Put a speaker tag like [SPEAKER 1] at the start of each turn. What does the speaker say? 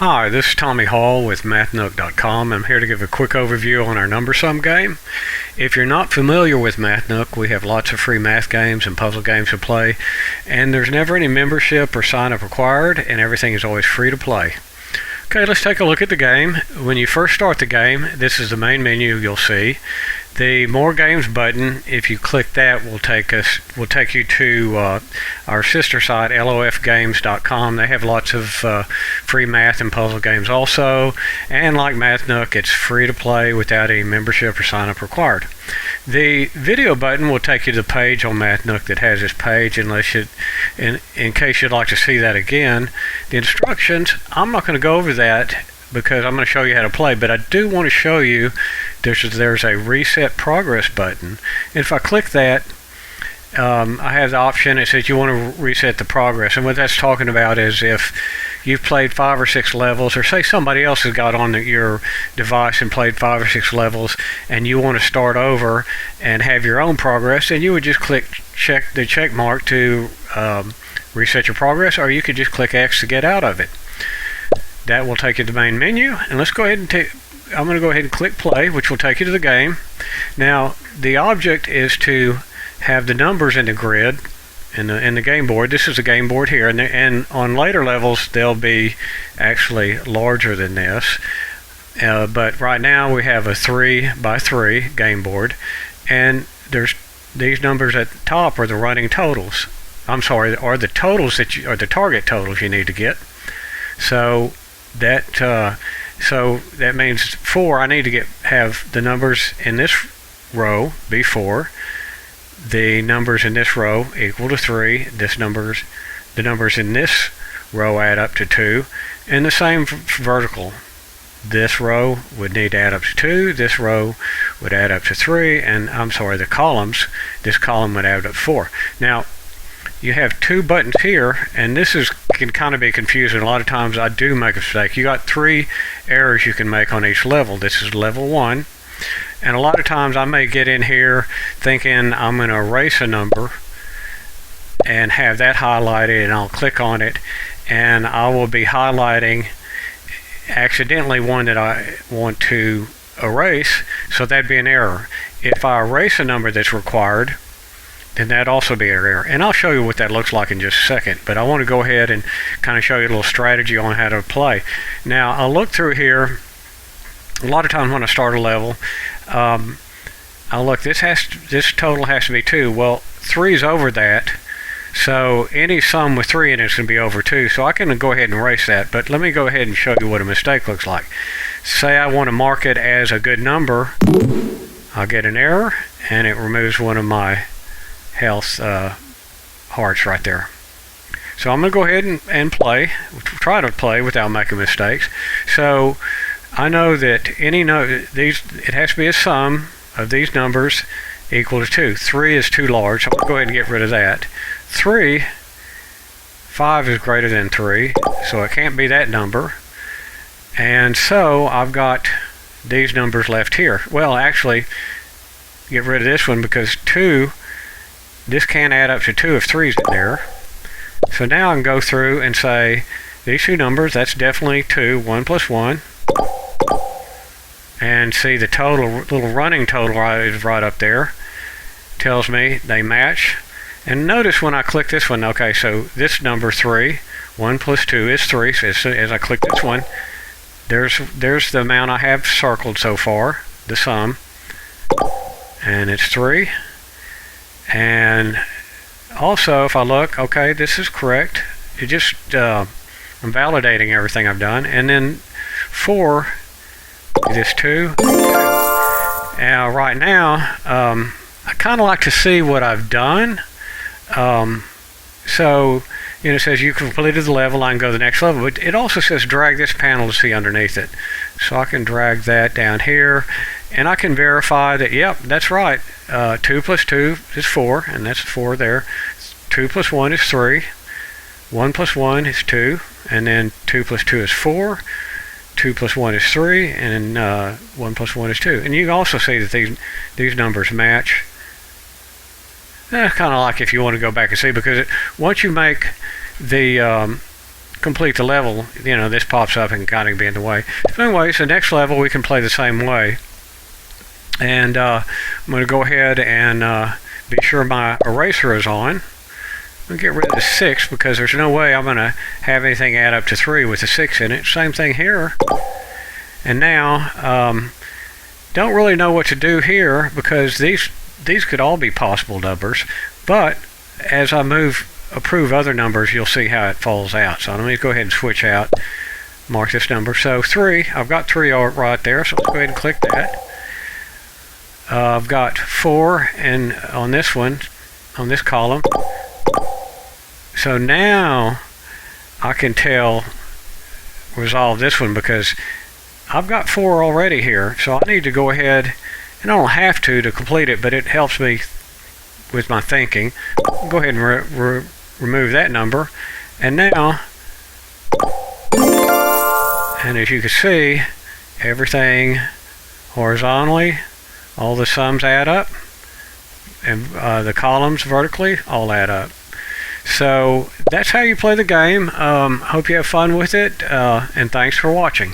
[SPEAKER 1] Hi, this is Tommy Hall with MathNook.com. I'm here to give a quick overview on our number sum game. If you're not familiar with MathNook, we have lots of free math games and puzzle games to play, and there's never any membership or sign up required, and everything is always free to play. Okay, let's take a look at the game. When you first start the game, this is the main menu you'll see. The More Games button, if you click that, will take you to our sister site, lofgames.com. They have lots of free math and puzzle games also, and like MathNook, it's free to play without any membership or sign up required. The video button will take you to the page on MathNook that has this page, unless in case you'd like to see that again. The instructions, I'm not going to go over that because I'm going to show you how to play, but I do want to show you there's a reset progress button. If I click that, I have the option. It says you want to reset the progress, and what that's talking about is if you've played 5 or 6 levels, or say somebody else has got on your device and played 5 or 6 levels, and you want to start over and have your own progress, then you would just click the check mark to reset your progress, or you could just click X to get out of it. That will take you to the main menu, and let's go ahead and I'm going to go ahead and click play, which will take you to the game. Now, the object is to have the numbers in the grid in the game board. This is the game board here, and on later levels they'll be actually larger than this. But right now we have a 3x3 game board, and there's these numbers at the top are the running totals. I'm sorry, are the totals are the target totals you need to get. So that means 4. I need to have the numbers in this row be 4. The numbers in this row equal to 3. The numbers in this row add up to 2, and the same vertical. This row would need to add up to 2. This row would add up to 3, and I'm sorry, the columns. This column would add up to 4. Now, you have 2 buttons here, and this can kind of be confusing. A lot of times I do make a mistake. You got 3 errors you can make on each level. This is level 1, and a lot of times I may get in here thinking I'm going to erase a number and have that highlighted, and I'll click on it, and I will be highlighting accidentally one that I want to erase, so that'd be an error. If I erase a number that's required, then that'd also be an error. And I'll show you what that looks like in just a second, but I want to go ahead and kind of show you a little strategy on how to play. Now, I'll look through here. A lot of times when I start a level, I'll look, this total has to be 2. Well, 3 is over that, so any sum with 3 in it is going to be over 2, so I can go ahead and erase that. But let me go ahead and show you what a mistake looks like. Say I want to mark it as a good number, I'll get an error, and it removes one of my health hearts right there. So I'm going to go ahead and try to play without making mistakes. So I know that it has to be a sum of these numbers equal to 2. 3 is too large, so I'm going to go ahead and get rid of that. 5 is greater than 3, so it can't be that number. And so I've got these numbers left here. Well, actually, get rid of this one because 2, this can't add up to 2 if 3 is in there. So now I can go through and say these 2 numbers, that's definitely 2, 1 plus 1. And see the total, little running total is right up there. Tells me they match. And notice when I click this one, okay, so this number 3, 1 plus 2 is 3. So as I click this one, there's the amount I have circled so far, the sum. And it's 3. And also, if I look, okay, this is correct. I'm validating everything I've done. And then 4, this 2. Now, right now, I kind of like to see what I've done. So, it says you completed the level, I can go to the next level. But it also says drag this panel to see underneath it. So I can drag that down here, and I can verify that, yep, that's right. 2 plus 2 is 4, and that's 4 there. 2 plus 1 is 3. 1 plus 1 is 2, and then 2 plus 2 is 4. 2 plus 1 is 3, and 1 plus 1 is 2. And you can also see that these numbers match. Kind of like if you want to go back and see, because once you make the complete the level, this pops up and kind of be in the way. So anyways, the next level we can play the same way. And I'm going to go ahead and be sure my eraser is on. I'm going to get rid of the 6 because there's no way I'm going to have anything add up to 3 with a 6 in it. Same thing here. And now, don't really know what to do here because these could all be possible numbers. But as I approve other numbers, you'll see how it falls out. So let me go ahead and switch out, mark this number. So 3, I've got 3 right there, so let's go ahead and click that. I've got 4 and on this one, on this column. So now I can resolve this one because I've got 4 already here. So I need to go ahead, and I don't have to complete it, but it helps me with my thinking. Go ahead and remove that number. And now, and as you can see, everything horizontally, all the sums add up, and the columns vertically all add up. So that's how you play the game. Hope you have fun with it, and thanks for watching.